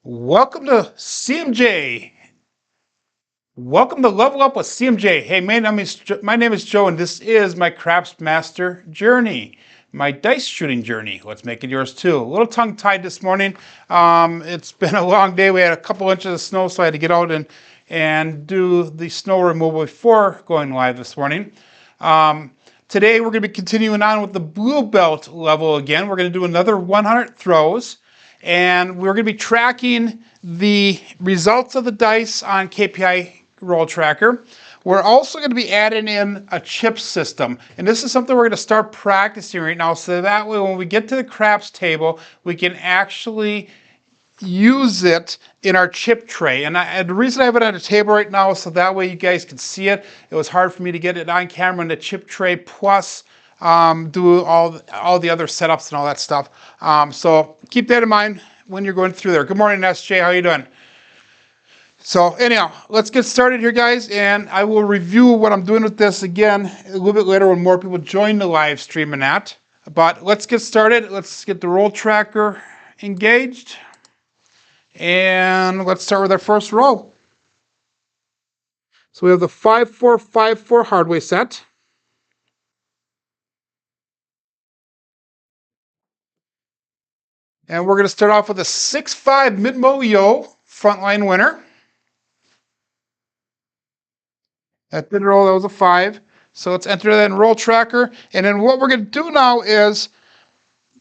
Welcome to CMJ. Welcome to Level Up with CMJ. Hey, my name is Joe, and this is my Craps Master journey, my dice shooting journey. Let's make it yours too. A little tongue-tied this morning. It's been a long day. We had a couple inches of snow, so I had to get out and do the snow removal before going live this morning. Today we're going to be continuing on with the blue belt level again. We're going to do another 100 throws. And we're going to be tracking the results of the dice on KPI Roll Tracker. We're also going to be adding in a chip system. And this is something we're going to start practicing right now, so that way when we get to the craps table, we can actually use it in our chip tray. And the reason I have it on the table right now is so that way you guys can see it. It was hard for me to get it on camera in the chip tray, plus do all the other setups and all that stuff. So keep that in mind when you're going through there. Good morning, SJ. How you doing? So anyhow, let's get started here, guys, and I will review what I'm doing with this again a little bit later when more people join the live stream and that. But let's get started. Let's get the roll tracker engaged, and let's start with our first roll. So we have the 5-4-5-4 hardway set. And we're going to start off with a 6-5 mid-mo yo frontline winner. That did roll, that was a 5. So let's enter that in roll tracker. And then what we're going to do now is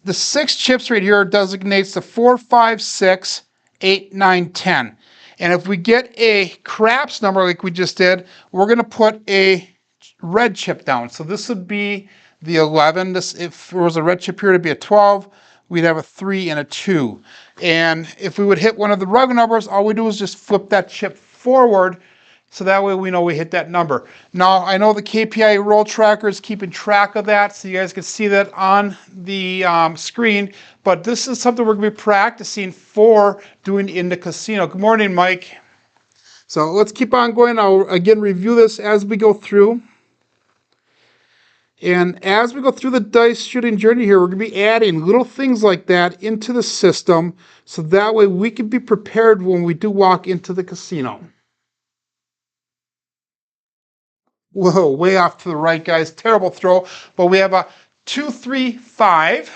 the 6 chips right here designates the 4, 5, 6, 8, 9, 10. And if we get a craps number like we just did, we're going to put a red chip down. So this would be the 11. If there was a red chip here, it'd be a 12. We'd have a 3 and a 2. And if we would hit one of the regular numbers, all we do is just flip that chip forward, so that way we know we hit that number. Now, I know the KPI roll tracker is keeping track of that, so you guys can see that on the screen, but this is something we're going to be practicing for doing in the casino. Good morning, Mike. So let's keep on going. I'll again review this as we go through. And as we go through the dice shooting journey here, we're going to be adding little things like that into the system, so that way we can be prepared when we do walk into the casino. Whoa, way off to the right, guys. Terrible throw. But we have a 2, 3, 5.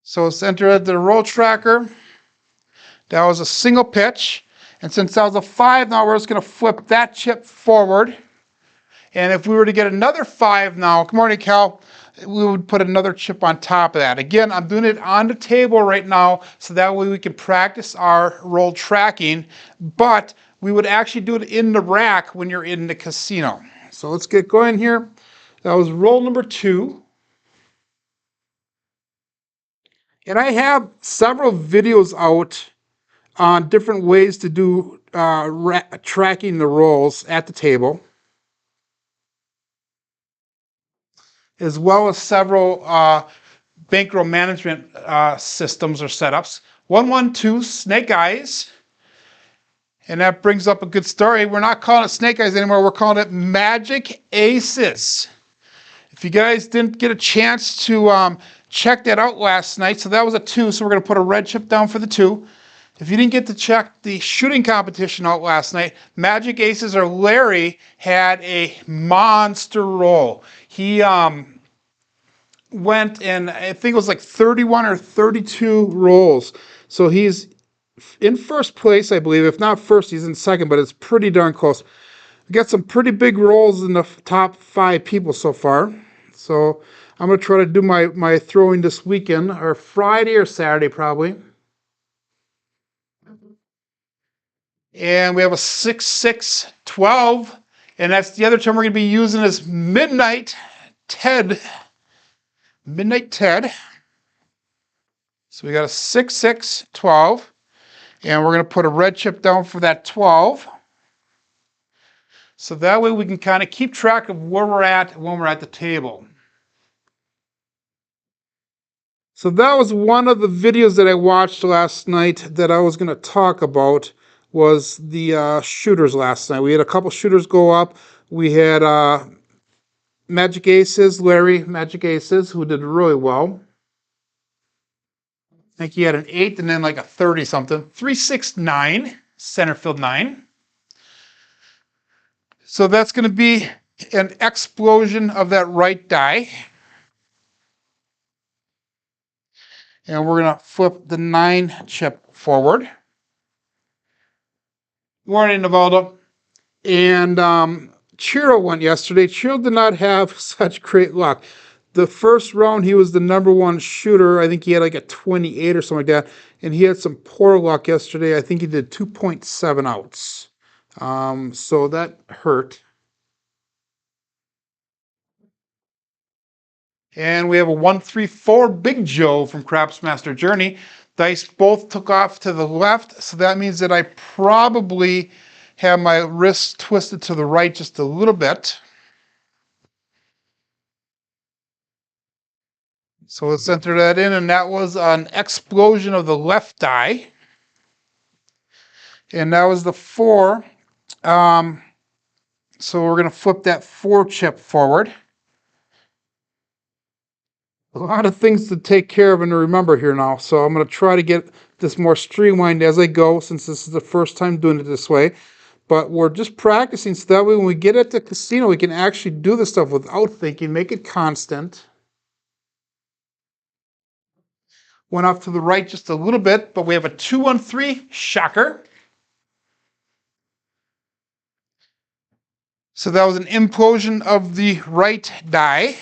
So let's enter the roll tracker. That was a single pitch. And since that was a 5, now we're just going to flip that chip forward. And if we were to get another 5 now, good morning, Cal, we would put another chip on top of that. Again, I'm doing it on the table right now, so that way we can practice our roll tracking, but we would actually do it in the rack when you're in the casino. So let's get going here. That was roll number 2. And I have several videos out on different ways to do tracking the rolls at the table, as well as several bankroll management systems or setups. 112 Snake Eyes, and that brings up a good story. We're not calling it Snake Eyes anymore. We're calling it Magic Aces. If you guys didn't get a chance to check that out last night, so that was a 2, so we're going to put a red chip down for the 2. If you didn't get to check the shooting competition out last night, Magic Aces, or Larry, had a monster roll. He went in, I think it was like 31 or 32 rolls. So he's in first place, I believe. If not first, he's in second, but it's pretty darn close. We got some pretty big rolls in the top 5 people so far. So I'm going to try to do my throwing this weekend, or Friday or Saturday probably. And we have a 6-6-12, and that's the other term we're going to be using is Midnight Ted. Midnight Ted. So we got a 6-6-12, and we're going to put a red chip down for that 12. So that way we can kind of keep track of where we're at when we're at the table. So that was one of the videos that I watched last night that I was going to talk about, was the shooters last night. We had a couple shooters go up. We had Magic Aces, Larry Magic Aces, who did really well. I think he had an 8 and then like a 30 something. 369, center field 9. So that's going to be an explosion of that right die. And we're going to flip the 9 chip forward. Morning, Navaldo. And Chiro went yesterday. Chiro did not have such great luck. The first round, he was the #1 shooter. I think he had like a 28 or something like that. And he had some poor luck yesterday. I think he did 2.7 outs. So that hurt. And we have a 134 Big Joe from Craps Master Journey. Dice both took off to the left, so that means that I probably have my wrist twisted to the right just a little bit. So let's enter that in, and that was an explosion of the left die. And that was the 4. So we're going to flip that 4 chip forward. A lot of things to take care of and to remember here now. So I'm going to try to get this more streamlined as I go, since this is the first time doing it this way. But we're just practicing so that way when we get at the casino, we can actually do this stuff without thinking, make it constant. Went off to the right just a little bit, but we have a 2-1-3 shocker. So that was an implosion of the right die.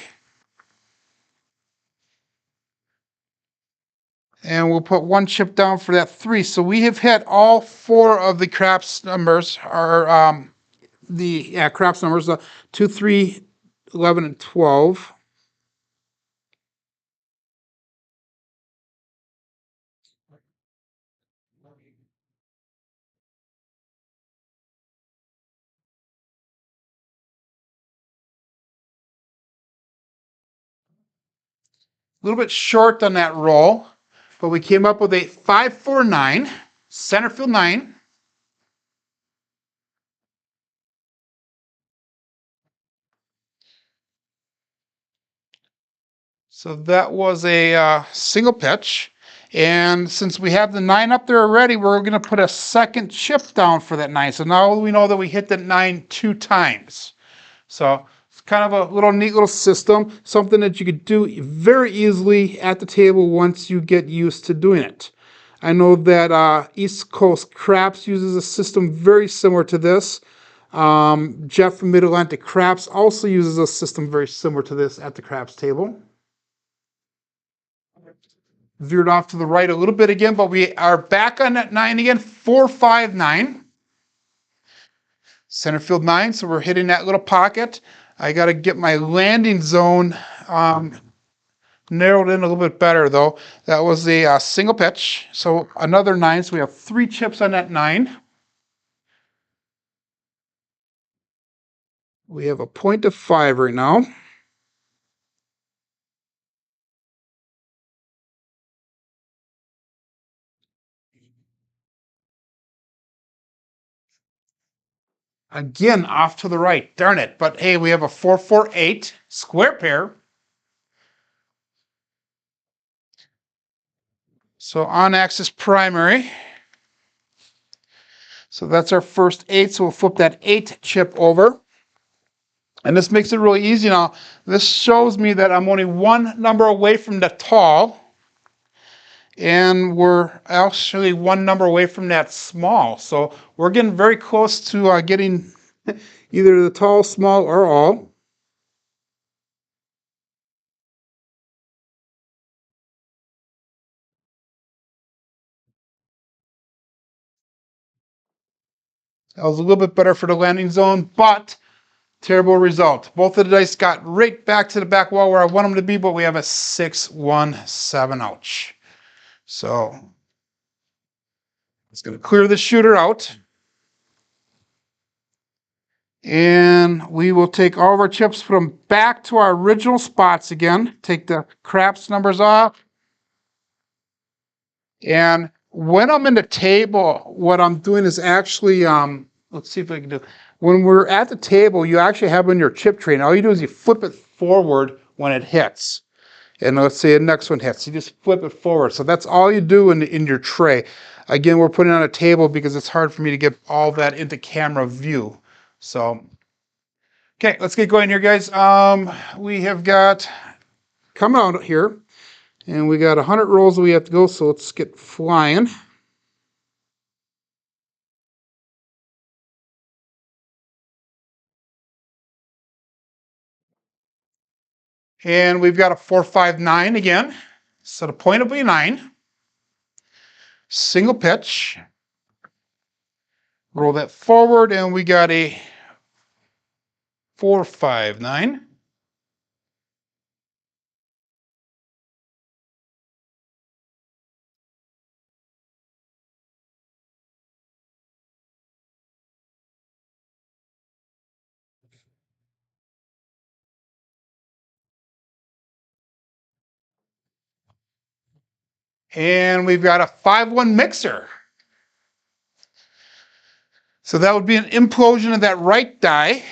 And we'll put 1 chip down for that 3. So we have hit all 4 of the craps numbers, or craps numbers, 2, 3, 11, and 12. A little bit short on that roll, but we came up with a 5-4-9, center field 9. So that was a single pitch. And since we have the 9 up there already, we're going to put a second chip down for that 9. So now we know that we hit that 9 2 times. So it's kind of a little neat little system, something that you could do very easily at the table once you get used to doing it. I know that East Coast Craps uses a system very similar to this. Jeff from Mid-Atlantic Craps also uses a system very similar to this at the craps table. Veered off to the right a little bit again, but we are back on that 9 again. 4-5-9. Center field 9, so we're hitting that little pocket. I got to get my landing zone narrowed in a little bit better, though. That was a single pitch, so another 9. So we have 3 chips on that 9. We have a point of 5 right now. Again, off to the right. Darn it. But hey, we have a 4-4-8 square pair. So on axis primary. So that's our first 8. So we'll flip that 8 chip over. And this makes it really easy now. This shows me that I'm only 1 number away from the tall. And we're actually 1 number away from that small. So we're getting very close to getting either the tall, small, or all. That was a little bit better for the landing zone, but terrible result. Both of the dice got right back to the back wall where I want them to be, but we have a 6-1-7. Ouch. So it's going to clear the shooter out. And we will take all of our chips, put them back to our original spots again. Take the craps numbers off. And when I'm in the table, what I'm doing is actually, let's see if I can do. When we're at the table, you actually have in your chip tray, and all you do is you flip it forward when it hits. And let's say the next one hits. You just flip it forward. So that's all you do in your tray. Again, we're putting it on a table because it's hard for me to get all that into camera view. So, okay, let's get going here, guys. We have got, come out here, and we got 100 rolls that we have to go, so let's get flying. And we've got a 4-5-9 again. So the point will be 9. Single pitch. Roll that forward, and we got a 4-5-9. And we've got a 5-1 mixer. So that would be an implosion of that right die.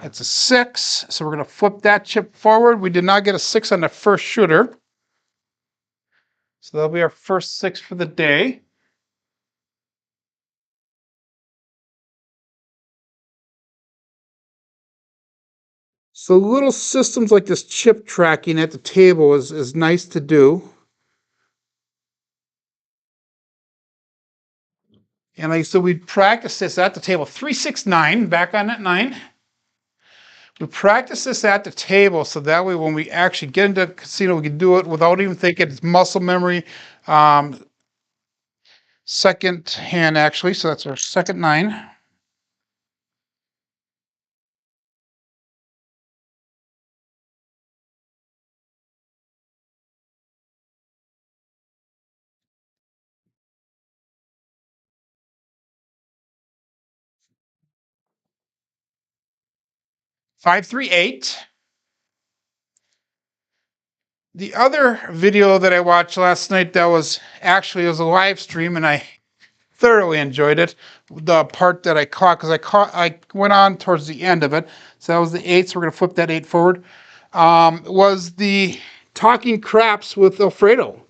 That's a 6. So we're going to flip that chip forward. We did not get a 6 on the first shooter. So that'll be our first 6 for the day. So little systems like this chip tracking at the table is nice to do. And like so, we practice this at the table. 3-6-9, back on that 9. We practice this at the table so that way when we actually get into the casino, we can do it without even thinking. It's muscle memory. Second hand, actually. So that's our second 9. Five, 3, 8. The other video that I watched last night that was actually it was a live stream, and I thoroughly enjoyed it. The part that I caught, because I went on towards the end of it. So that was the 8. So we're gonna flip that 8 forward. Was the Talking Craps with Alfredo.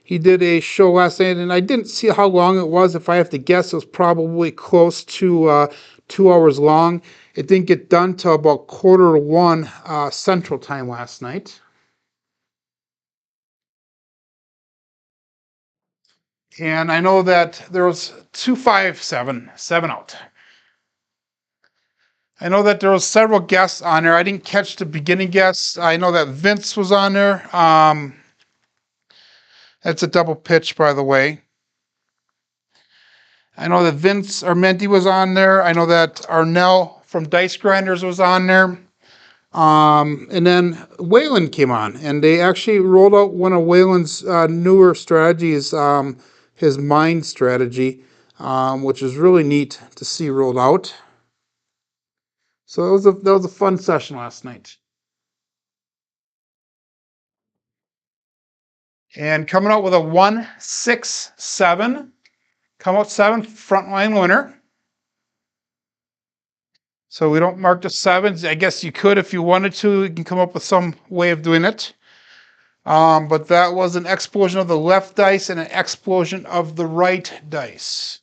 He did a show last night, and I didn't see how long it was. If I have to guess, it was probably close to 2 hours long. It didn't get done till about 1:45 Central Time last night. And I know that there was 2-5-7, 7 out. I know that there was several guests on there. I didn't catch the beginning guests. I know that Vince was on there. That's a double pitch, by the way. I know that Vince Armenti was on there. I know that Arnell from Dice Grinders was on there. And then Waylon came on, and they actually rolled out one of Waylon's newer strategies, his mind strategy, which is really neat to see rolled out. So that was a fun session last night. And coming out with a 1-6-7, come out 7 frontline winner. So we don't mark the 7s. I guess you could if you wanted to. You can come up with some way of doing it. But that was an explosion of the left dice and an explosion of the right dice.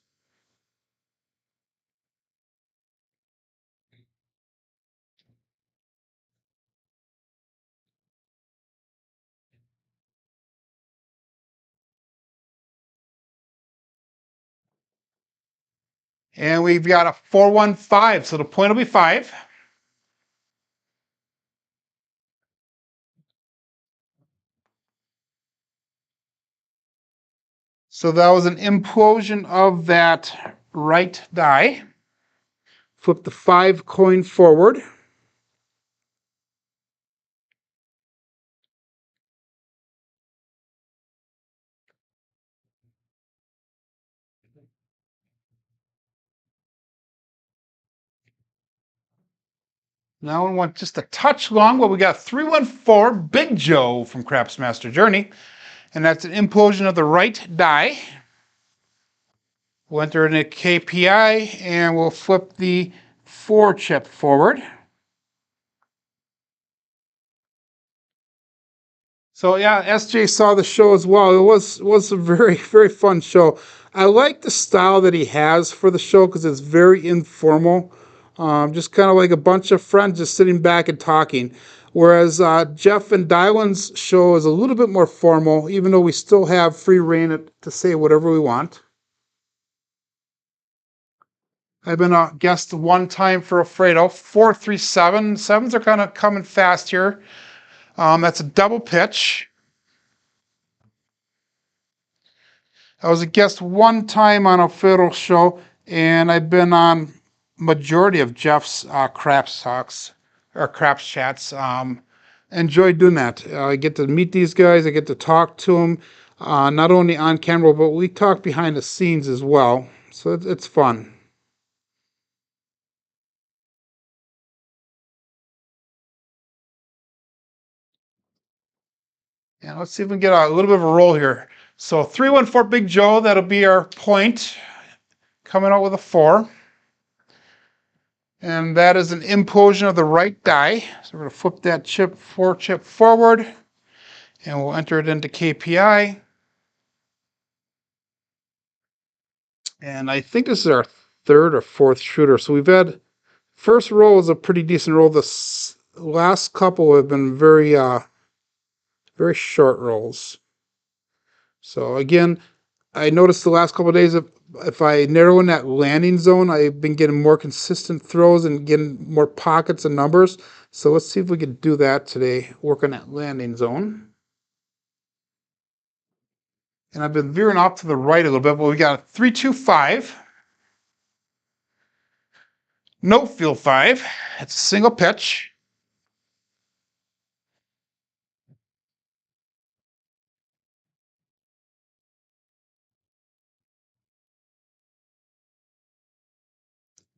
And we've got a 4-1-5, so the point will be 5. So that was an implosion of that right die. Flip the 5 coin forward. Now we want just a touch long, but we got 3-1-4, Big Joe from Craps Master Journey. And that's an implosion of the right die. We'll enter in a KPI, and we'll flip the 4 chip forward. So yeah, SJ saw the show as well. It was a very, very fun show. I like the style that he has for the show because it's very informal. Just kind of like a bunch of friends just sitting back and talking. Whereas Jeff and Dylan's show is a little bit more formal, even though we still have free reign to say whatever we want. I've been a guest one time for Alfredo. 4-3-7. Sevens are kind of coming fast here. That's a double pitch. I was a guest one time on Alfredo's show, and I've been on majority of Jeff's craps talks or craps chats. Enjoy doing that. I get to meet these guys. I get to talk to them, not only on camera, but we talk behind the scenes as well. So it's fun. And let's see if we can get a little bit of a roll here. So 3-1-4 Big Joe, that'll be our point. Coming out with a 4. And that is an implosion of the right die. So we're going to flip that 4 chip forward. And we'll enter it into KPI. And I think this is our 3rd or 4th shooter. So we've had, first roll is a pretty decent roll. The last couple have been very, very short rolls. So again, I noticed the last couple of days, if I narrow in that landing zone, I've been getting more consistent throws and getting more pockets and numbers. So let's see if we can do that today, work on that landing zone. And I've been veering off to the right a little bit, but we got a 3-2-5. No field 5. It's a single pitch.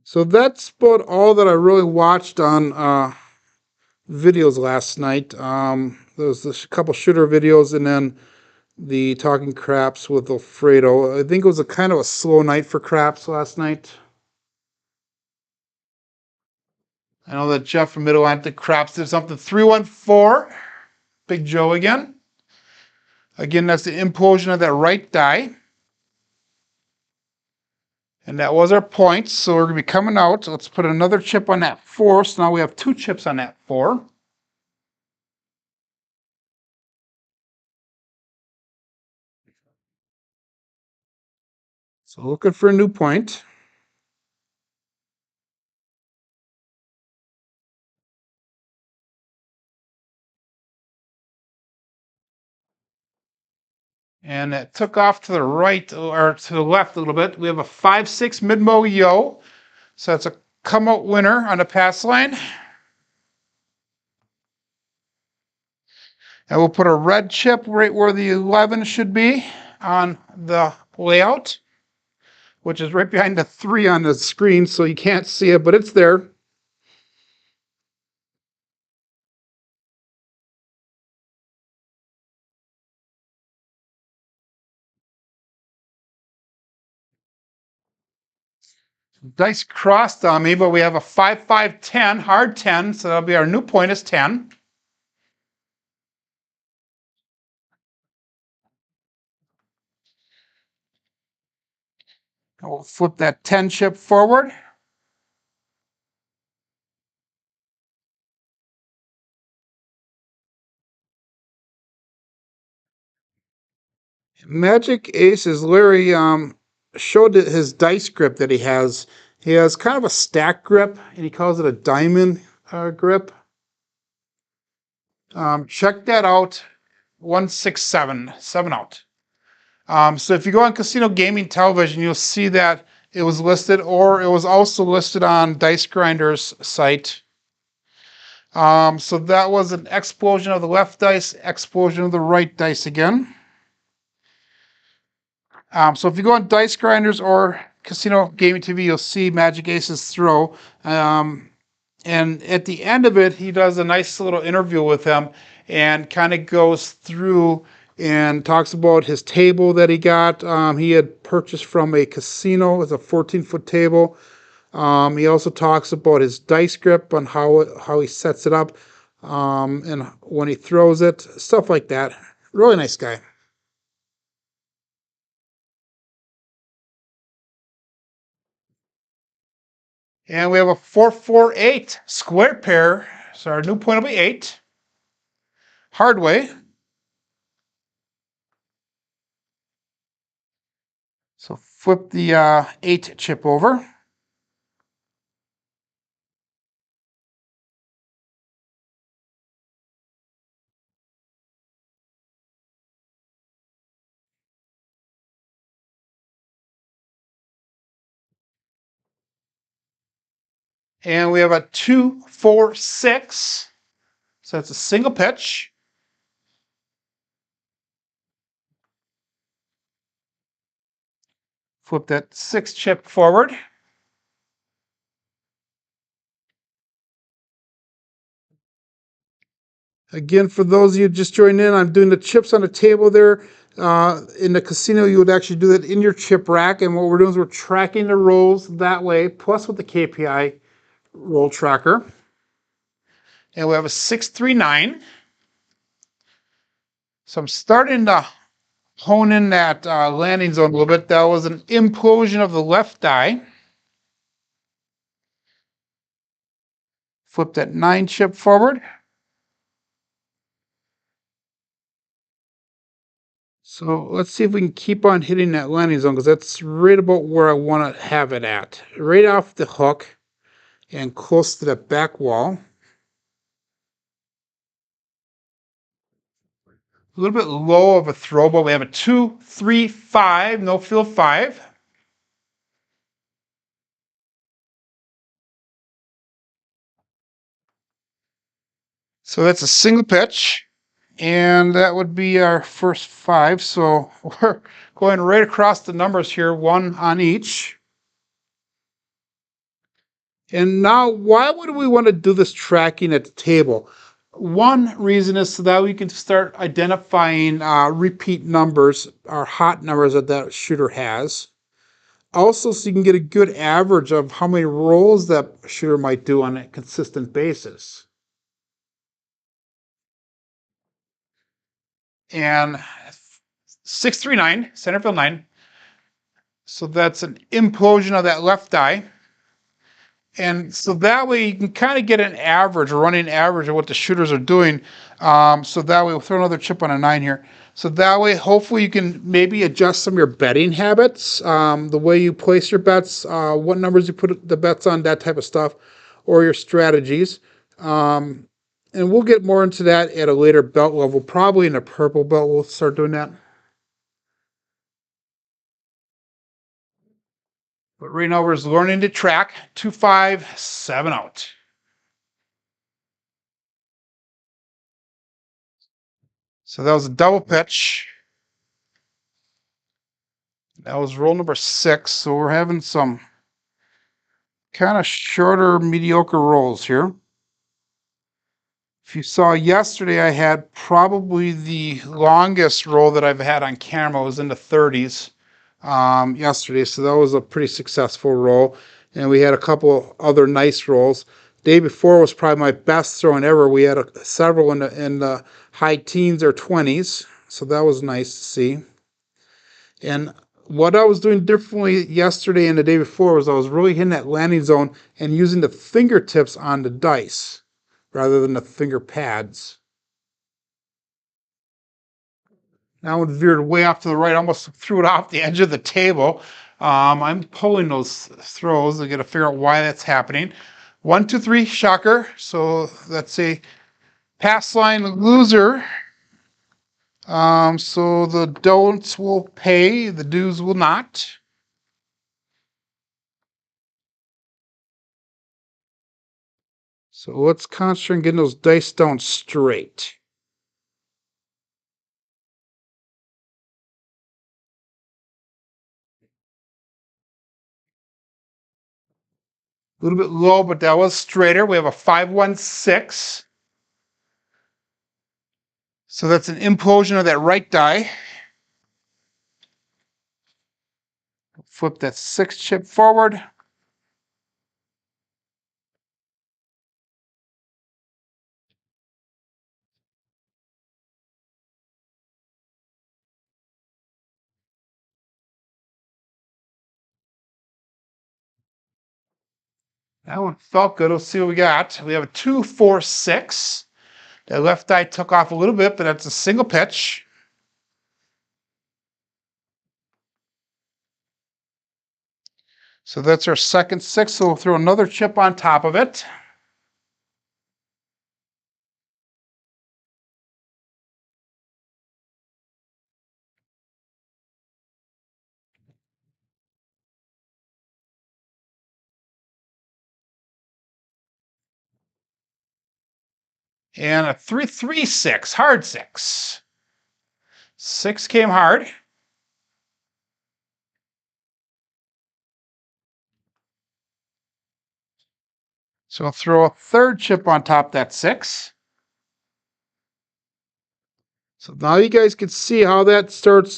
So that's about all that I really watched on videos last night. There was a couple shooter videos and then the talking craps with Alfredo. I think it was a kind of a slow night for craps last night. I know that Jeff from Mid-Atlantic Craps did something. 3-1-4. Big Joe again. Again, that's the implosion of that right die. And that was our point. So we're going to be coming out. Let's put another chip on that 4. So now we have 2 chips on that 4. So looking for a new point. And it took off to the right or to the left a little bit. We have a 5-6 mid-mo yo. So that's a come out winner on the pass line. And we'll put a red chip right where the 11 should be on the layout, which is right behind the 3 on the screen, so you can't see it, but it's there. Dice crossed on me, but we have a 5-5-10, hard 10, so that'll be our new point is 10. And we'll flip that 10 chip forward. Magic Ace is Larry showed his dice grip that he has. He has kind of a stack grip, and he calls it a diamond grip. Check that out. 167, 7 out. So if you go on Casino Gaming Television, you'll see that it was listed, or it was also listed on Dice Grinder's site. So that was an explosion of the left dice, explosion of the right dice again. So if you go on Dice Grinders or Casino Gaming TV, you'll see Magic Ace's throw. And at the end of it, he does a nice little interview with him and kind of goes through and talks about his table that he got. He had purchased from a casino. It's a 14-foot table. He also talks about his dice grip on how he sets it up, and when he throws it, stuff like that. Really nice guy. And we have a 448 square pair. So our new point will be 8. Hard way. So flip the 8 chip over. And we have a 246. So that's a single pitch. Flip that 6 chip forward. Again, for those of you just joining in, I'm doing the chips on the table there. In the casino, you would actually do that in your chip rack. And what we're doing is we're tracking the rolls that way, plus with the KPI roll tracker. And we have a 639. So I'm starting to hone in that landing zone a little bit. That was an implosion of the left die. Flip that 9 chip forward. So let's see if we can keep on hitting that landing zone, because that's right about where I want to have it at. Right off the hook and close to the back wall. A little bit low of a throw, but we have a 2, 3, 5, no fill 5. So that's a single pitch, and that would be our first 5. So we're going right across the numbers here, 1 on each. And now, why would we want to do this tracking at the table? One reason is so that we can start identifying repeat numbers, or hot numbers that shooter has. Also, so you can get a good average of how many rolls that shooter might do on a consistent basis. And 639, center field 9. So that's an implosion of that left die. And so that way you can kind of get an average, a running average of what the shooters are doing. So that way, we'll throw another chip on a 9 here. So that way, hopefully you can maybe adjust some of your betting habits, the way you place your bets, what numbers you put the bets on, that type of stuff, or your strategies. And we'll get more into that at a later belt level, probably in a purple belt we'll start doing that. But right now we're just learning to track 2, 5, 7 out. So that was a double pitch. That was roll number 6. So we're having some kind of shorter, mediocre rolls here. If you saw yesterday, I had probably the longest roll that I've had on camera. It was in the 30s yesterday. So that was a pretty successful roll. And we had a couple other nice rolls. Day before was probably my best throwing ever. We had several in the high teens or 20s. So that was nice to see. And what I was doing differently yesterday and the day before was I was really hitting that landing zone and using the fingertips on the dice rather than the finger pads. Now it veered way off to the right, almost threw it off the edge of the table. I'm pulling those throws. I got to figure out why that's happening. 1, 2, 3, shocker. So that's a pass line loser. So the don'ts will pay, the do's will not. So let's concentrate on getting those dice down straight. A little bit low, but that was straighter. We have a 516. So that's an implosion of that right die. Flip that 6 chip forward. That one felt good. Let's see what we got. We have a 2, 4, 6. That left die took off a little bit, but that's a single pitch. So that's our second 6. So we'll throw another chip on top of it. And a 3, 3, 6, hard 6. 6 came hard. So I'll throw a third chip on top of that 6. So now you guys can see how that starts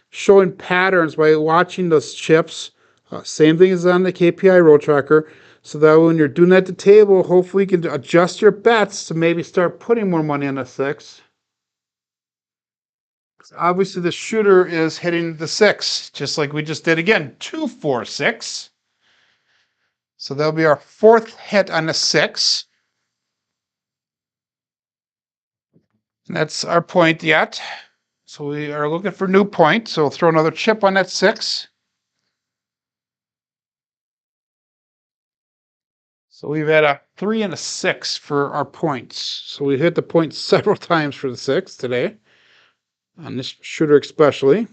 showing patterns by watching those chips. Same thing as on the KPI roll tracker. So that when you're doing at the table, hopefully you can adjust your bets to maybe start putting more money on the 6. Obviously the shooter is hitting the 6, just like we just did again. 2, 4, 6. So that'll be our fourth hit on the 6. And that's our point yet. So we are looking for new point. So we'll throw another chip on that 6. So we've had a 3 and a 6 for our points. So we hit the point several times for the 6 today, on this shooter especially.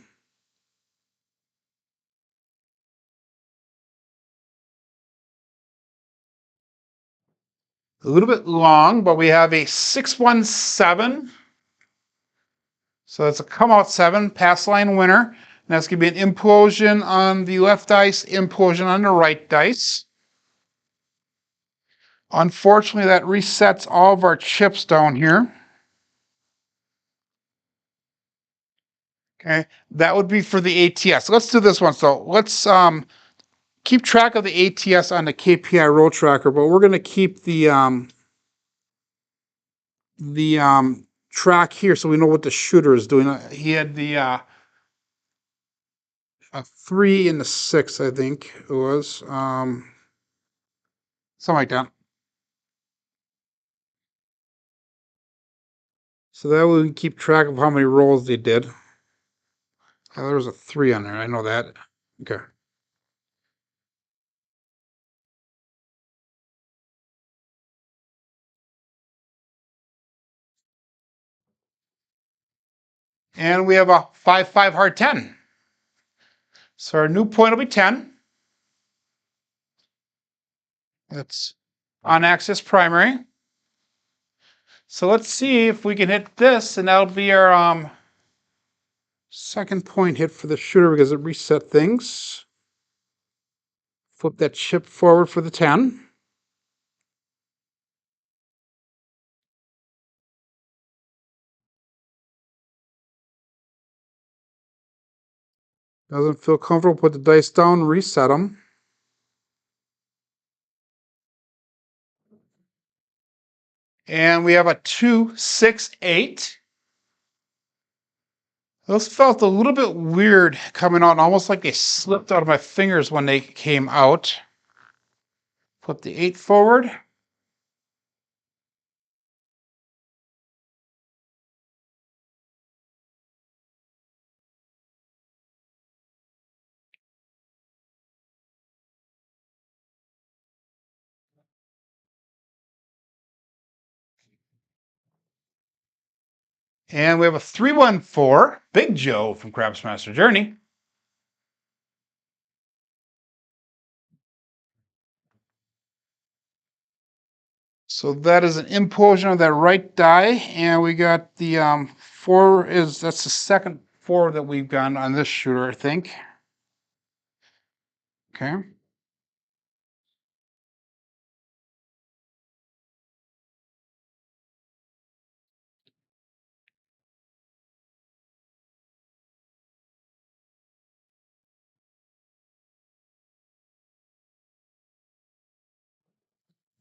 A little bit long, but we have a 6, 1, 7. So that's a come out 7, pass line winner. And that's going to be an implosion on the left dice, implosion on the right dice. Unfortunately, that resets all of our chips down here. Okay, that would be for the ATS. Let's do this one. So let's keep track of the ATS on the KPI roll tracker, but we're going to keep the track here so we know what the shooter is doing. He had the a 3 and the 6, I think it was. Something like that. So that way we can keep track of how many rolls they did. There was a 3 on there, I know that. Okay. And we have a 5, 5 hard 10. So our new point will be 10. That's on axis primary. So let's see if we can hit this, and that'll be our second point hit for the shooter because it reset things. Flip that chip forward for the 10. Doesn't feel comfortable, put the dice down, reset them. And we have a 2, 6, 8. Those felt a little bit weird coming out, almost like they slipped out of my fingers when they came out. Flip the 8 forward. And we have a 314, Big Joe from Craps Master Journey. So that is an implosion of that right die, and we got the 4 that's the second 4 that we've gotten on this shooter, I think. Okay.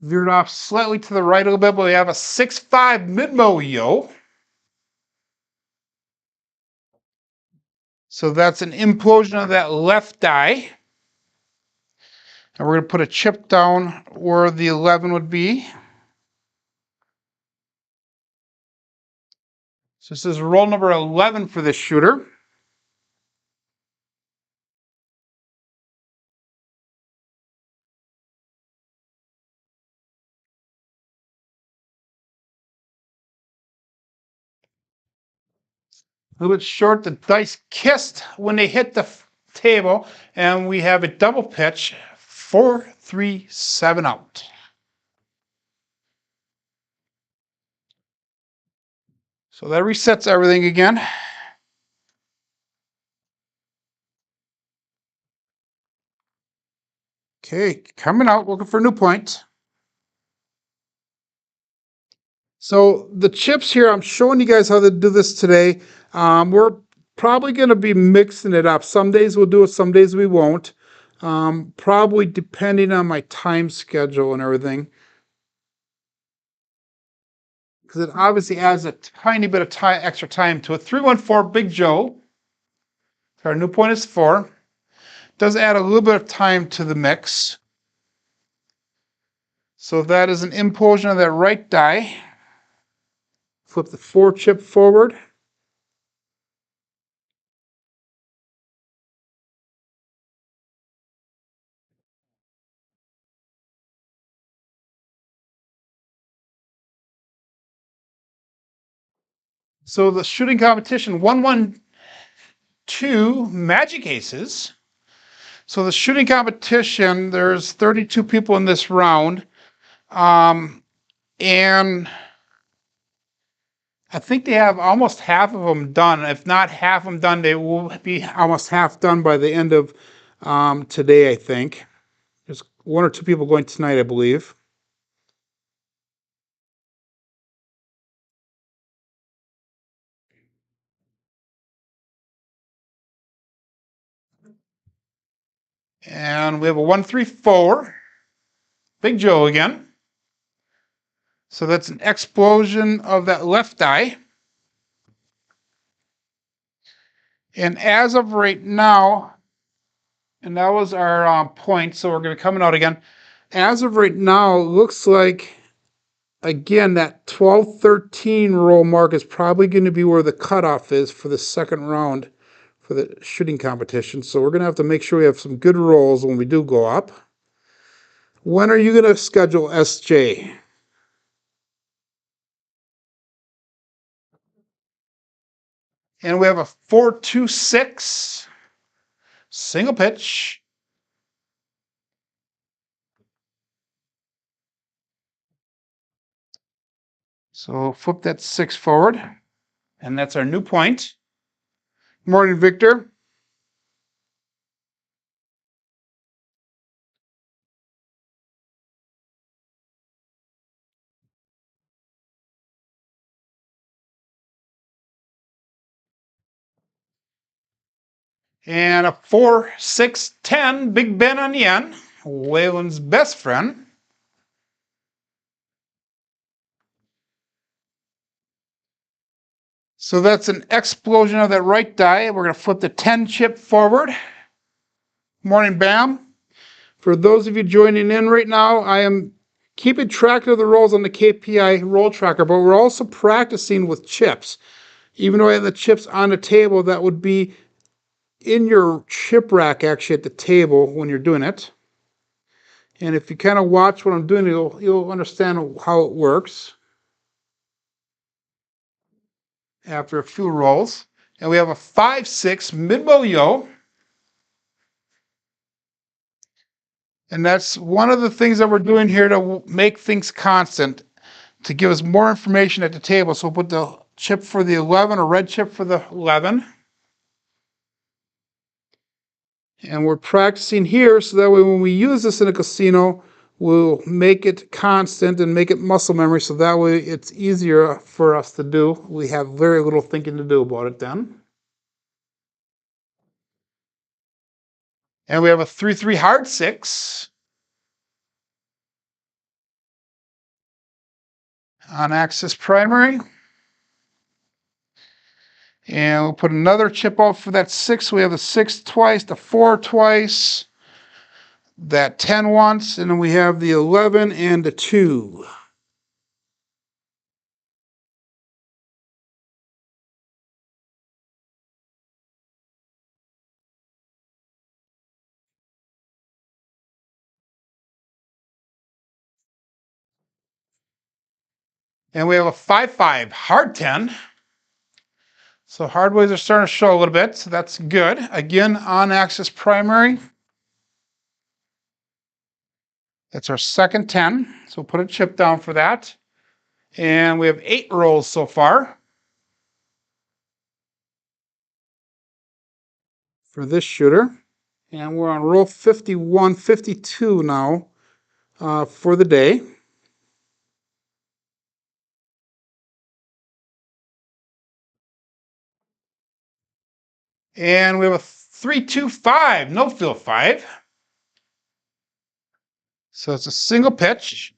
Veered off slightly to the right a little bit, but we have a 6, 5 mid-mo yo. So that's an implosion of that left die. And we're going to put a chip down where the 11 would be. So this is roll number 11 for this shooter. A little bit short, the dice kissed when they hit the table, and we have a double pitch, 4, 3, 7 out. So that resets everything again. Okay, coming out, looking for a new point. So the chips here, I'm showing you guys how to do this today. We're probably going to be mixing it up. Some days we'll do it, some days we won't. Probably depending on my time schedule and everything. Because it obviously adds a tiny bit of extra time to it. 314 Big Joe. Our new point is 4. Does add a little bit of time to the mix. So that is an implosion of that right die. Flip the 4 chip forward. So the shooting competition, 112 Magic Aces. So the shooting competition, there's 32 people in this round. And I think they have almost half of them done. If not half of them done, they will be almost half done by the end of today, I think. There's 1 or 2 people going tonight, I believe. And we have a 134. Big Joe again. So that's an explosion of that left die. And as of right now, and that was our point, so we're going to be coming out again. As of right now, it looks like, again, that 12-13 roll mark is probably going to be where the cutoff is for the second round for the shooting competition. So we're going to have to make sure we have some good rolls when we do go up. When are you going to schedule SJ? And we have a 4-2-6 single pitch. So flip that 6 forward, and that's our new point. Morning, Victor. And a 4-6-10, Big Ben on yen, Waylon's best friend. So that's an explosion of that right die. We're going to flip the 10 chip forward. Morning, Bam. For those of you joining in right now, I am keeping track of the rolls on the KPI roll tracker, but we're also practicing with chips. Even though I have the chips on the table, that would be in your chip rack actually at the table when you're doing it. And if you kind of watch what I'm doing, you'll understand how it works after a few rolls. And we have a 5-6 mid-bow yo. And that's one of the things that we're doing here to make things constant, to give us more information at the table. So we'll put the chip for the 11, a red chip for the 11. And we're practicing here so that way when we use this in a casino, we'll make it constant and make it muscle memory so that way it's easier for us to do. We have very little thinking to do about it then. And we have a 3-3 hard 6 on axis primary. And we'll put another chip out for that 6. We have the 6 twice, the 4 twice, that 10 once, and then we have the 11 and the 2. And we have a 5-5 hard 10. So hard ways are starting to show a little bit, so that's good. Again, on axis primary. That's our second 10. So we'll put a chip down for that. And we have 8 rolls so far for this shooter. And we're on roll 51, 52 now for the day. And we have a 3-2-5, no fill 5. So it's a single pitch.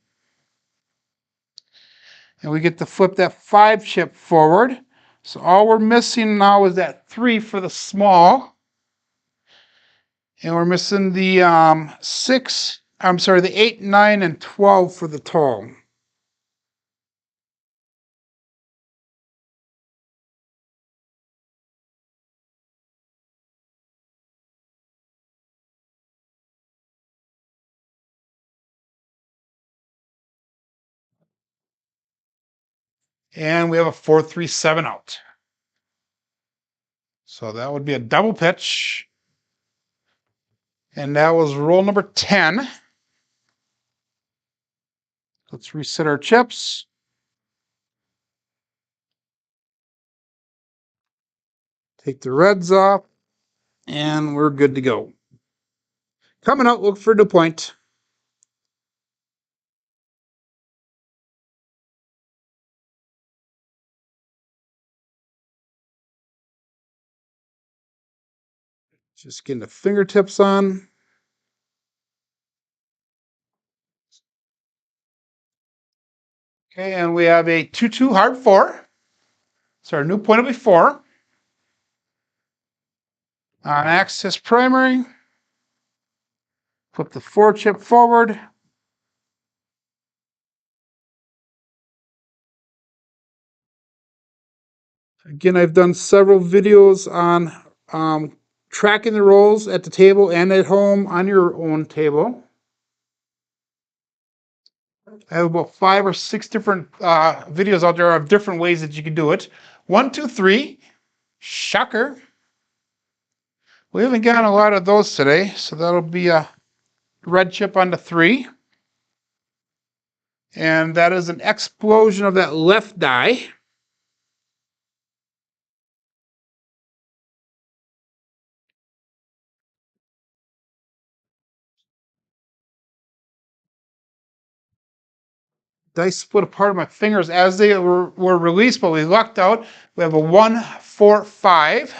And we get to flip that 5 chip forward. So all we're missing now is that 3 for the small. And we're missing the the 8, 9, and 12 for the tall. And we have a 4-3-7 out. So that would be a double pitch. And that was roll number 10. Let's reset our chips. Take the reds off. And we're good to go. Coming out, look for the point. Just getting the fingertips on. Okay, and we have a 2-2 hard 4. So our new point will be 4. On axis primary. Flip the 4 chip forward. Again, I've done several videos on tracking the rolls at the table and at home on your own table. I have about 5 or 6 different videos out there of different ways that you can do it. 1, 2, 3. Shocker. We haven't gotten a lot of those today, so that'll be a red chip on the 3. And that is an explosion of that left die. Dice split apart of my fingers as they were released, but we lucked out. We have a 1-4-5.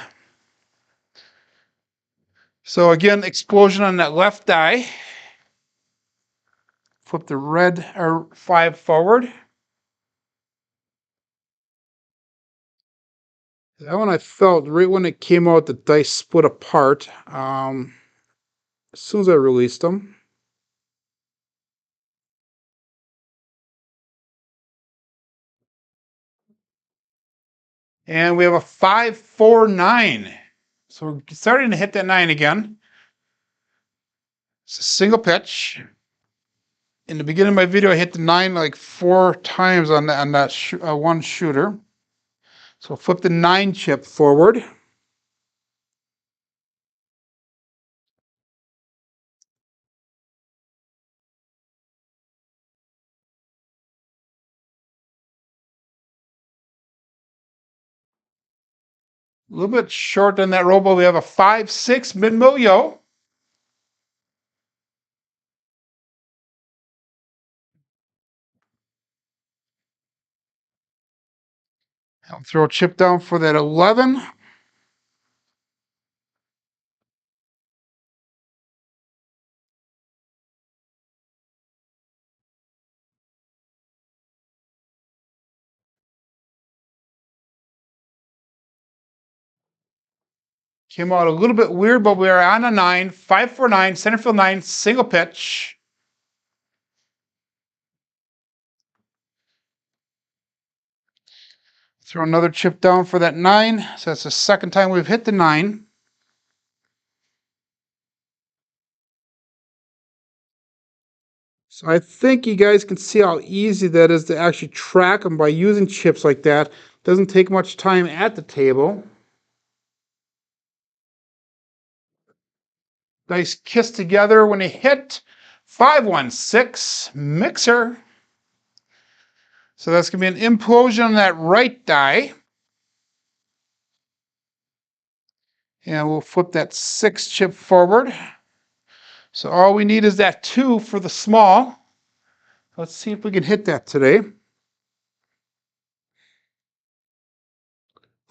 So again, explosion on that left die. Flip the red or 5 forward. That one I felt right when it came out, the dice split apart. As soon as I released them. And we have a 5-4-9. So we're starting to hit that 9 again. It's a single pitch. In the beginning of my video, I hit the 9 like 4 times on that one shooter. So flip the 9 chip forward. A little bit short on that roll, but we have a 5-6 mid-mill yo. I'll throw a chip down for that 11. Came out a little bit weird, but we are on a 9, 5-4-9, center field 9, single pitch. Throw another chip down for that 9. So that's the second time we've hit the 9. So I think you guys can see how easy that is to actually track them by using chips like that. Doesn't take much time at the table. Dice kiss together when they hit. 5-1-6 mixer. So that's going to be an implosion on that right die. And we'll flip that 6 chip forward. So all we need is that 2 for the small. Let's see if we can hit that today.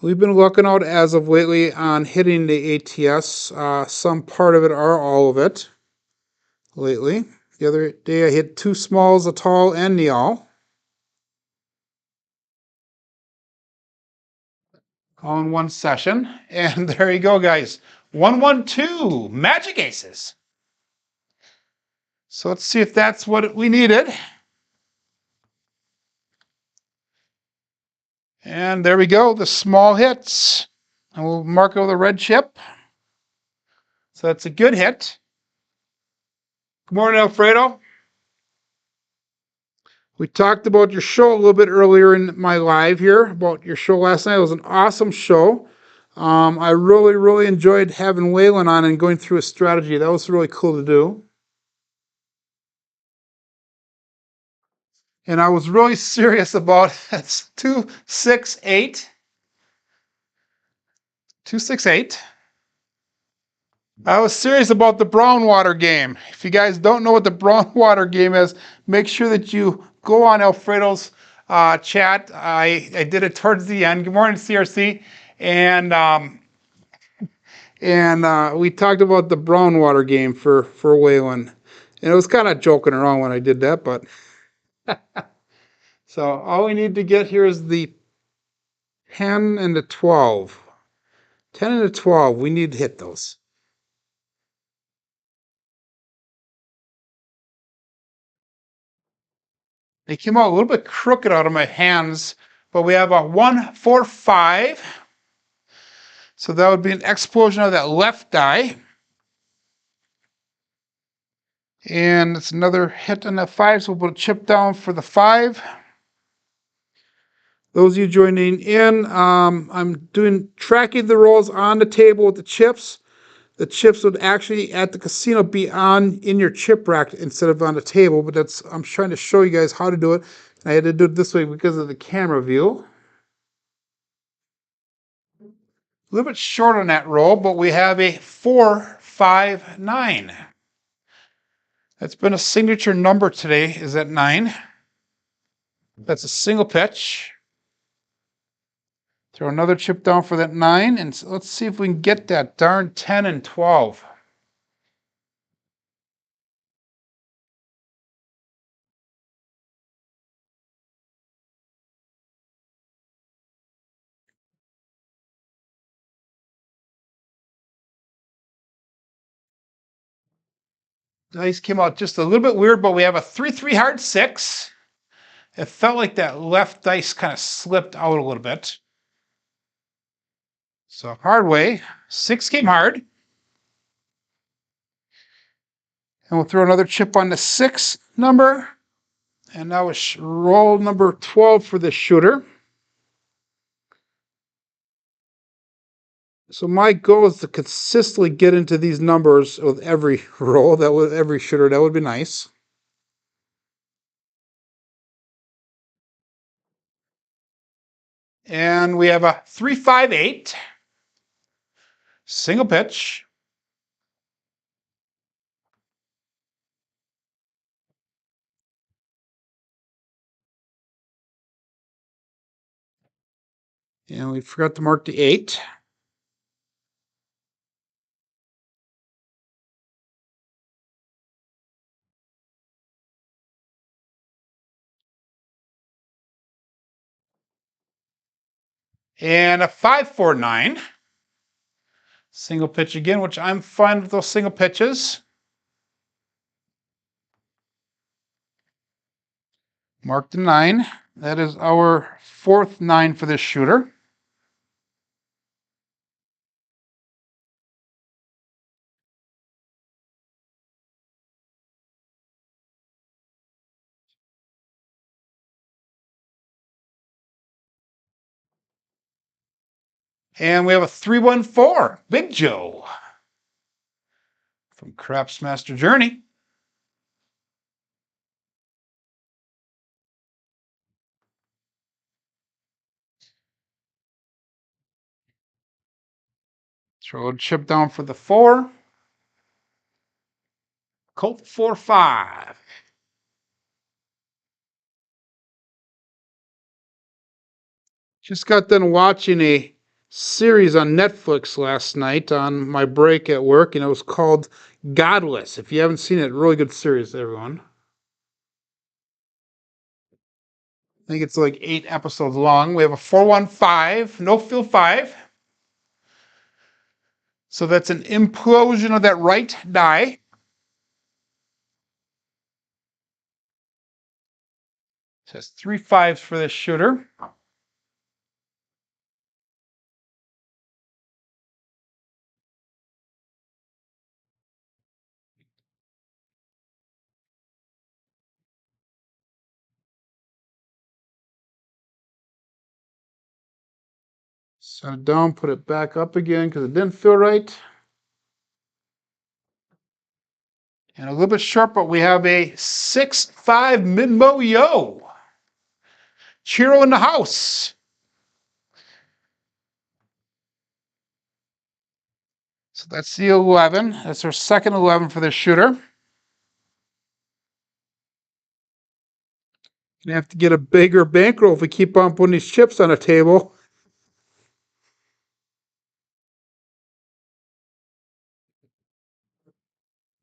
We've been looking out as of lately on hitting the ATS. Some part of it or all of it lately. The other day I hit 2 smalls, a tall, and the all. All in one session. And there you go, guys. 1-1-2 magic aces. So let's see if that's what we needed. And there we go, the small hits. And we'll mark it with a red chip. So that's a good hit. Good morning, Alfredo. We talked about your show a little bit earlier in my live here, about your show last night. It was an awesome show. I really enjoyed having Waylon on and going through a strategy. That was really cool to do. And I was really serious about it. 268. 268. I was serious about the brown water game. If you guys don't know what the brown water game is, make sure that you go on Alfredo's chat. I did it towards the end. Good morning, CRC. And we talked about the brown water game for Waylon. And it was kind of joking around when I did that, but so all we need to get here is the 10 and the 12. 10 and the 12, we need to hit those. They came out a little bit crooked out of my hands, but we have a 1-4-5. So that would be an explosion of that left die. And it's another hit on that 5, so we'll put a chip down for the 5. Those of you joining in, I'm tracking the rolls on the table with the chips. The chips would actually at the casino be in your chip rack instead of on the table, but I'm trying to show you guys how to do it. I had to do it this way because of the camera view. A little bit short on that roll, but we have a 4-5-9. That's been a signature number today, is that 9. That's a single pitch. Throw another chip down for that 9, and let's see if we can get that darn 10 and 12. Dice came out just a little bit weird, but we have a 3-3 hard 6. It felt like that left dice kind of slipped out a little bit. So hard way, 6 came hard. And we'll throw another chip on the 6 number. And now it's roll number 12 for this shooter. So my goal is to consistently get into these numbers with every roll, every shooter. That would be nice. And we have a 3-5-8. Single pitch. And we forgot to mark the 8. And a 5-4-9. Single pitch again, which I'm fine with those single pitches. Mark the 9. That is our 4th 9 for this shooter. And we have a 314, Big Joe from Craps Master Journey. Throw a chip down for the 4. Colt 4-5. Just got done watching a series on Netflix last night on my break at work, and it was called Godless. If you haven't seen it, really good series, everyone. I think it's like 8 episodes long. We have a 415, no fill 5. So that's an implosion of that right die. It says 3 5s for this shooter. Set it down, put it back up again because it didn't feel right. And a little bit short, but we have a 6-5 mid-mo yo. Chiro in the house. So that's the 11. That's our second 11 for this shooter. Gonna have to get a bigger bankroll if we keep on putting these chips on the table.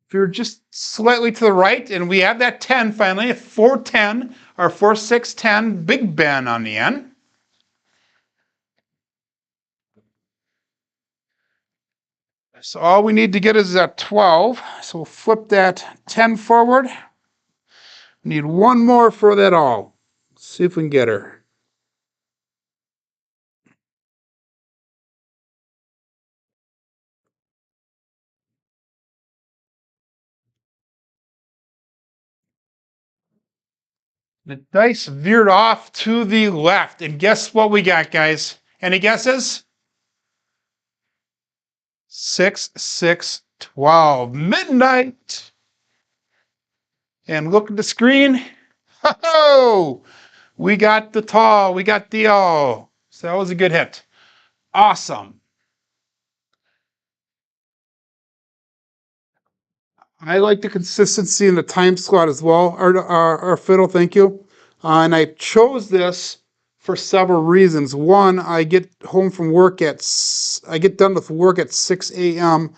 If you're just slightly to the right, and we have that 10 finally, a 410, our 4-6-10 Big Ben on the end. So all we need to get is that 12. So we'll flip that 10 forward. We need one more for that all. Let's see if we can get her. The dice veered off to the left. And guess what we got, guys? Any guesses? 6-6-12. Midnight. And look at the screen. Ho-ho! We got the tall. We got the all. So that was a good hit. Awesome. I like the consistency in the time slot as well. Our fiddle, thank you. And I chose this for several reasons. One, I get done with work at 6 a.m.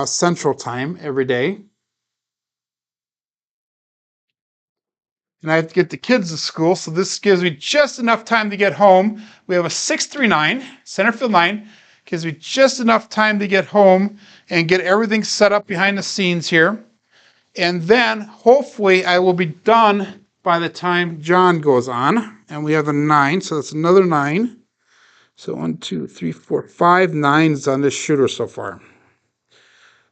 Central Time every day. And I have to get the kids to school, so this gives me just enough time to get home. We have a 639, center field 9, gives me just enough time to get home and get everything set up behind the scenes here. And then hopefully I will be done by the time John goes on. And we have a 9, so that's another 9. So 1, 2, 3, 4, 5 9s on this shooter so far.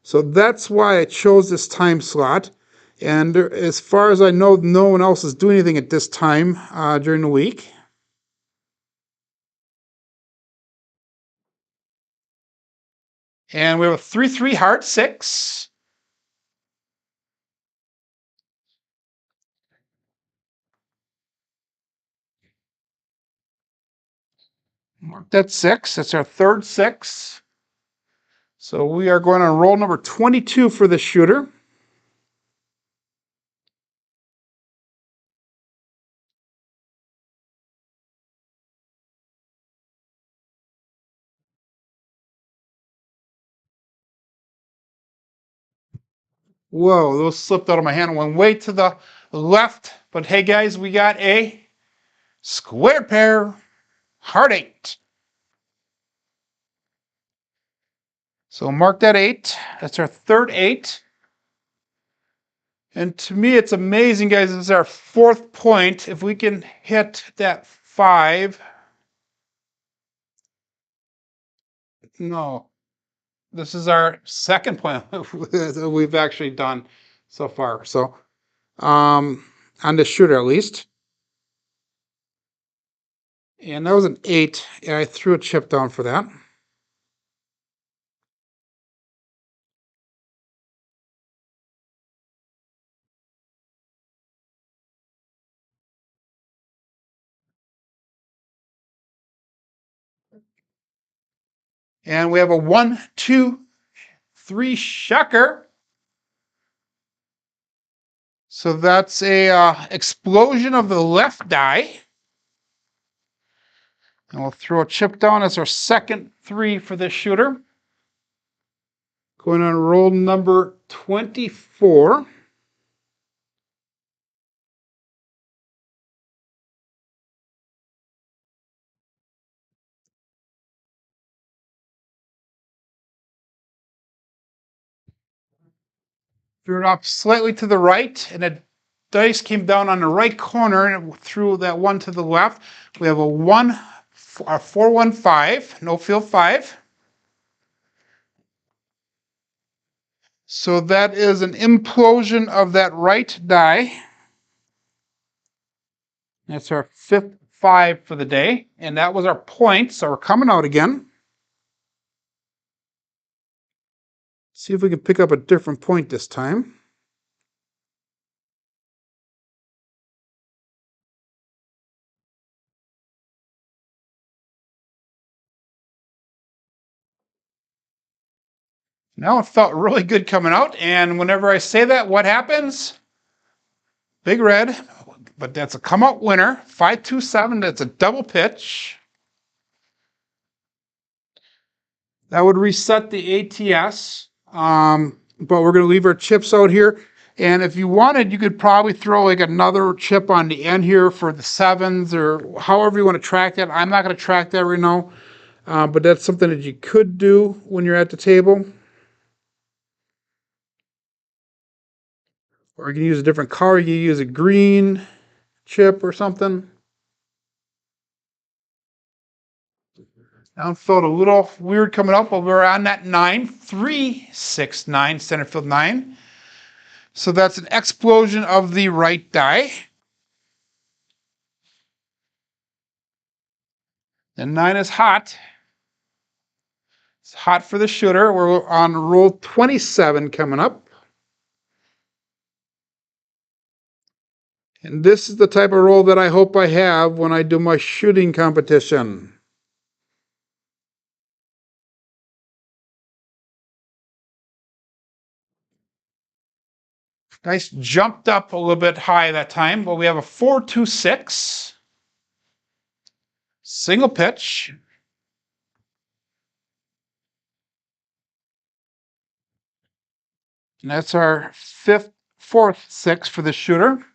So that's why I chose this time slot. And as far as I know, no one else is doing anything at this time during the week. And we have a 3-3 heart 6. Mark that 6. That's our third 6. So we are going on roll number 22 for the shooter. Whoa, those slipped out of my hand and went way to the left. But hey, guys, we got a square pair, heart 8. So mark that 8. That's our third 8. And to me, it's amazing, guys. This is our 4th point. If we can hit that 5. No, this is our 2nd point that we've actually done so far. So, on the shooter at least. And that was an 8. Yeah, I threw a chip down for that. And we have a 1, 2, 3 shucker. So that's a explosion of the left die. And we'll throw a chip down as our second 3 for this shooter. Going on roll number 24. Threw it off slightly to the right, and the dice came down on the right corner and threw that 1 to the left. We have a 4-1-5, no field 5. So that is an implosion of that right die. That's our 5th 5 for the day, and that was our point. So we're coming out again. See if we can pick up a different point this time. Now it felt really good coming out, and whenever I say that, what happens? Big red, but that's a come out winner. 5-2-7, that's a double pitch. That would reset the ATS, but we're going to leave our chips out here. And if you wanted, you could probably throw like another chip on the end here for the 7s or however you want to track that. I'm not going to track that right now, but that's something that you could do when you're at the table. Or you can use a different color. You can use a green chip or something. Now it felt a little weird coming up, but we're on that 9, 3, 6, 9, center field 9. So that's an explosion of the right die. The 9 is hot. It's hot for the shooter. We're on roll 27 coming up. And this is the type of roll that I hope I have when I do my shooting competition. Dice jumped up a little bit high that time, but we have a 4-2-6. Single pitch. And that's our 4th 6 for the shooter.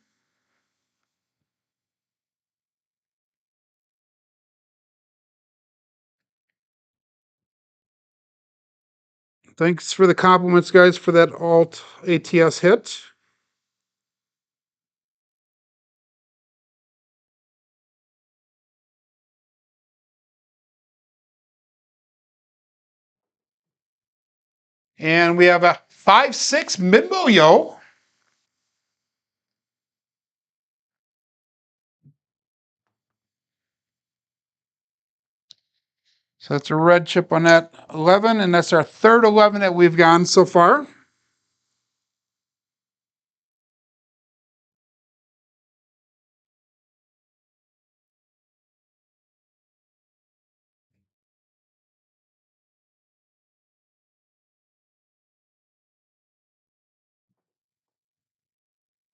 Thanks for the compliments, guys, for that alt ATS hit. And we have a 5-6 mid-yo. So that's a red chip on that 11, and that's our third 11 that we've gone so far.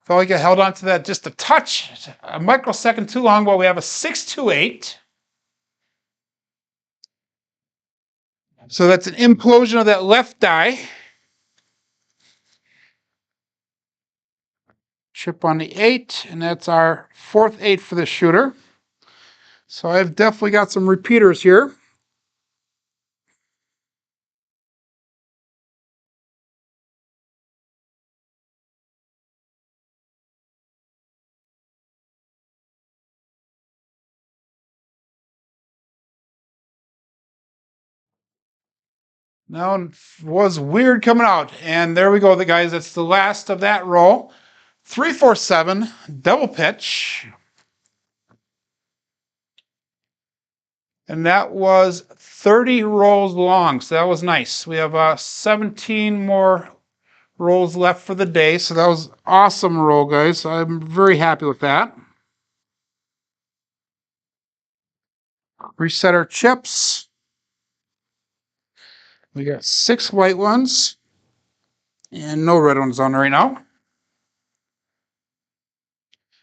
Felt like I held on to that just a touch, a microsecond too long, while we have a 6-2-8. So that's an implosion of that left die. Chip on the 8, and that's our 4th 8 for the shooter. So I've definitely got some repeaters here. Now it was weird coming out. And there we go, the guys. That's the last of that roll. 3-4-7, double pitch. And that was 30 rolls long. So that was nice. We have 17 more rolls left for the day. So that was awesome roll, guys. I'm very happy with that. Reset our chips. We got 6 white ones and no red ones on right now.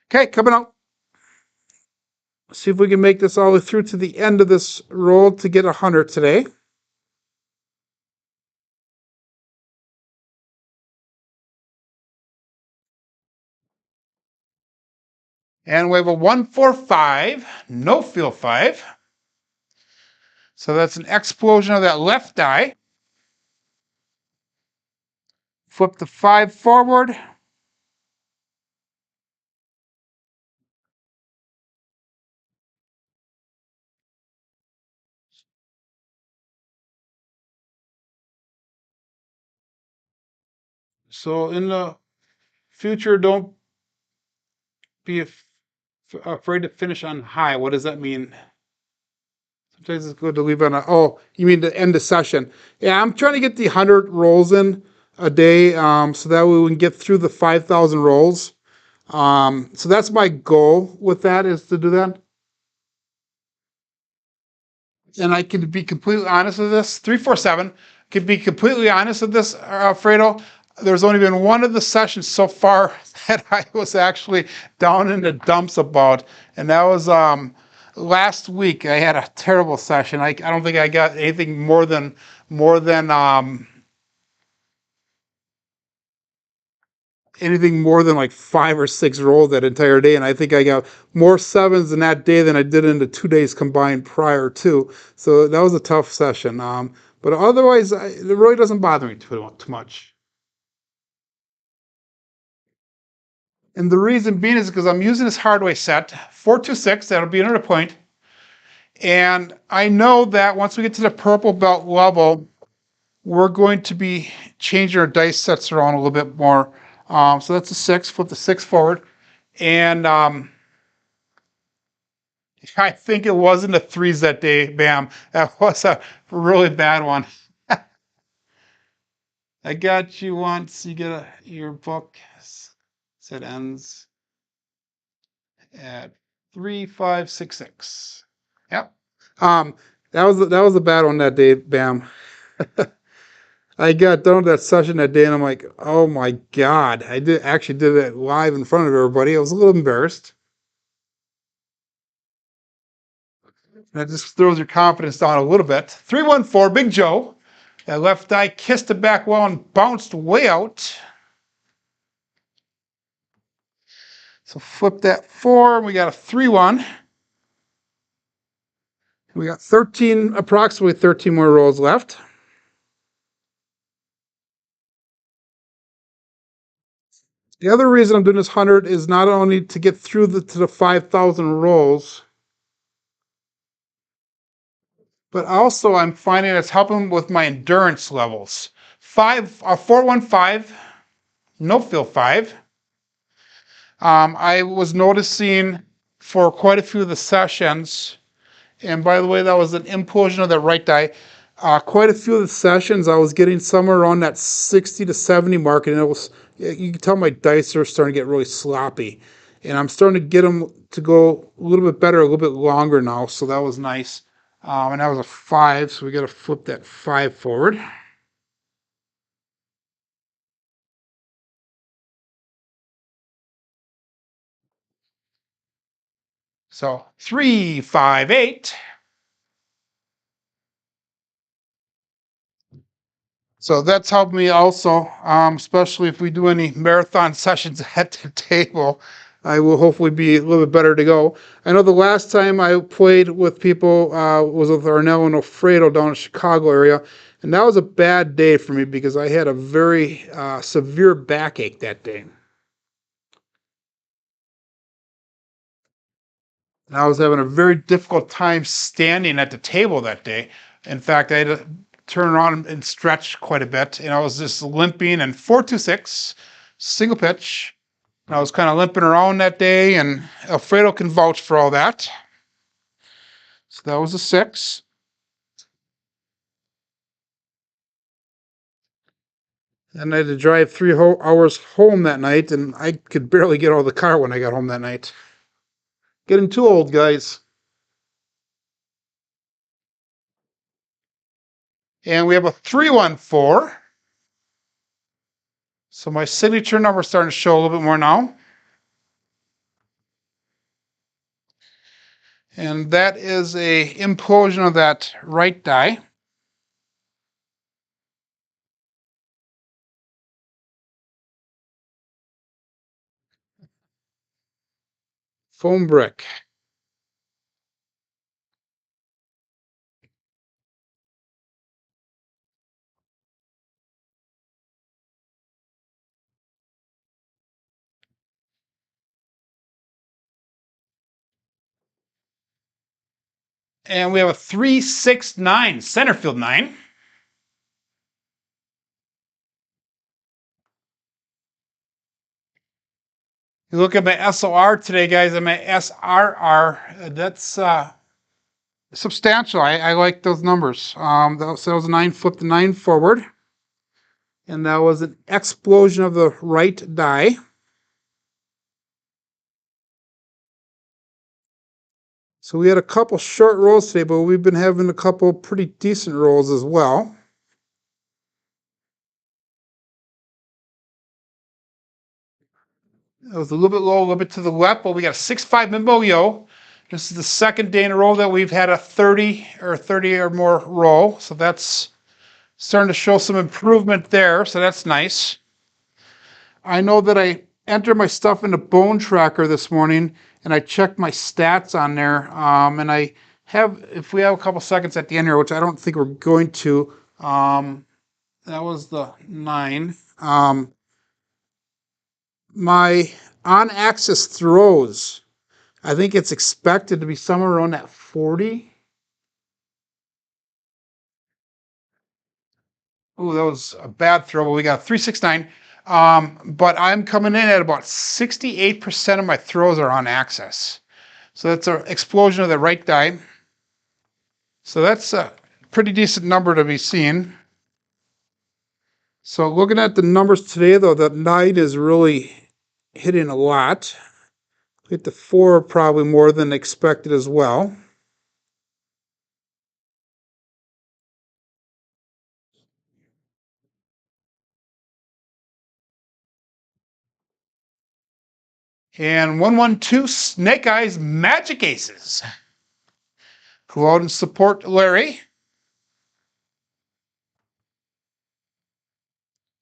Okay, coming out. Let's see if we can make this all the way through to the end of this roll to get 100 today. And we have a 1-4-5, no field 5. So that's an explosion of that left die. Flip the 5 forward. So in the future, don't be afraid to finish on high. What does that mean? Sometimes it's good to leave on a, oh, you mean to end the session. Yeah, I'm trying to get the 100 rolls in a day, so that way we can get through the 5,000 rolls. So that's my goal with that, is to do that. And I can be completely honest with this. 3-4-7. Can be completely honest with this, Fredo. There's only been one of the sessions so far that I was actually down in the dumps about, and that was last week. I had a terrible session. I don't think I got anything more than anything more than like 5 or 6 rolls that entire day, and I think I got more 7s in that day than I did in the 2 days combined prior to. So that was a tough session. But otherwise, it really doesn't bother me too much. And the reason being is because I'm using this hardware set, 426, that'll be another point. And I know that once we get to the purple belt level, we're going to be changing our dice sets around a little bit more. So that's a 6, flip the 6 forward. And I think it wasn't a 3s that day, bam. That was a really bad one. I got you once, you get your book, it ends at 3566. Yep. That was a bad one that day, bam. I got done with that session that day, and I'm like, oh my god, I actually did it live in front of everybody. I was a little embarrassed. That just throws your confidence down a little bit. 3-1-4, Big Joe. That left eye kissed the back wall and bounced way out. So flip that 4, and we got a 3-1. We got approximately 13 more rolls left. The other reason I'm doing this 100 is not only to get through to the 5,000 rolls, but also I'm finding it's helping with my endurance levels. 4-1-5, no fill 5. I was noticing for quite a few of the sessions, and by the way, that was an implosion of the right die. Quite a few of the sessions, I was getting somewhere around that 60 to 70 mark, and you can tell my dice are starting to get really sloppy. And I'm starting to get them to go a little bit better, a little bit longer now, so that was nice. And that was a 5, so we got to flip that 5 forward. So 3-5-8. So that's helped me also, especially if we do any marathon sessions at the table. I will hopefully be a little bit better to go. I know the last time I played with people was with Arnell and Alfredo down in the Chicago area, and that was a bad day for me because I had a very severe backache that day. And I was having a very difficult time standing at the table that day. In fact, I had to turn around and stretch quite a bit. And I was just limping, and 4-2-6, single pitch. And I was kind of limping around that day, and Alfredo can vouch for all that. So that was a 6. And I had to drive 3 hours home that night, and I could barely get out of the car when I got home that night. Getting too old, guys. And we have a 3-1-4. So my signature number is starting to show a little bit more now. And that is a implosion of that right die. Foam brick. And we have a 3-6-9, center field 9. You look at my SOR today, guys, and my SRR, that's substantial. I like those numbers. That was a 9, flip the 9 forward. And that was an explosion of the right die. So we had a couple short rolls today, but we've been having a couple pretty decent rolls as well. It was a little bit low, a little bit to the left, but we got a 6-5 mid-mo-yo. This is the second day in a row that we've had a 30 or more roll. So that's starting to show some improvement there. So that's nice. I know that I entered my stuff in the bone tracker this morning, and I checked my stats on there. And I have, if we have a couple seconds at the end here, which I don't think we're going to, that was the 9. My on-axis throws, I think it's expected to be somewhere around that 40. Oh, that was a bad throw, but we got a 3-6-9. But I'm coming in at about 68% of my throws are on axis. So that's an explosion of the right die. So that's a pretty decent number to be seen. So looking at the numbers today, though, that 9 is really hitting a lot. Hit the 4 probably more than expected as well. And 1-1-2 Snake Eyes Magic Aces. Go out and support Larry.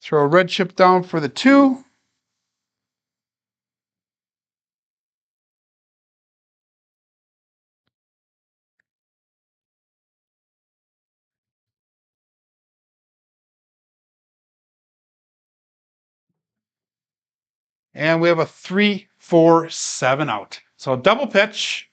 Throw a red chip down for the 2. And we have a 3-4-7 out. So double pitch.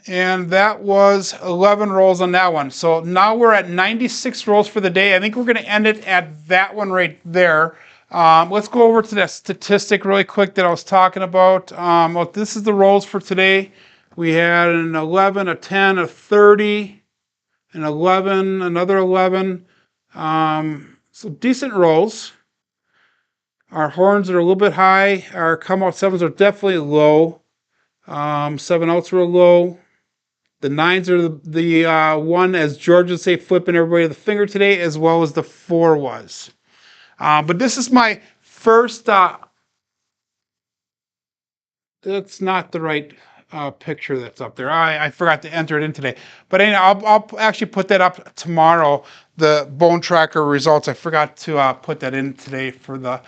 And that was 11 rolls on that one. So now we're at 96 rolls for the day. I think we're going to end it at that one right there. Let's go over to that statistic really quick that I was talking about. Well, this is the rolls for today. We had an 11, a 10, a 30, an 11, another 11. So decent rolls. Our horns are a little bit high. Our come out 7s are definitely low. 7 outs were low. The 9s are the one, as George would say, flipping everybody the finger today, as well as the 4 was. But this is my first. That's not the right picture that's up there. I forgot to enter it in today. But anyway, I'll actually put that up tomorrow. The bone tracker results. I forgot to put that in today for the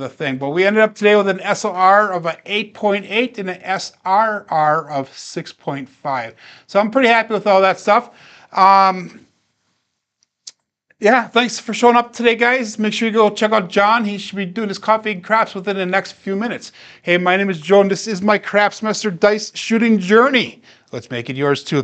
thing. But we ended up today with an SOR of an 8.8 and an SRR of 6.5. So I'm pretty happy with all that stuff. Yeah, thanks for showing up today, guys. Make sure you go check out John. He should be doing his coffee and craps within the next few minutes. Hey, my name is Joe, and this is my Crapsmaster Dice Shooting Journey. Let's make it yours too.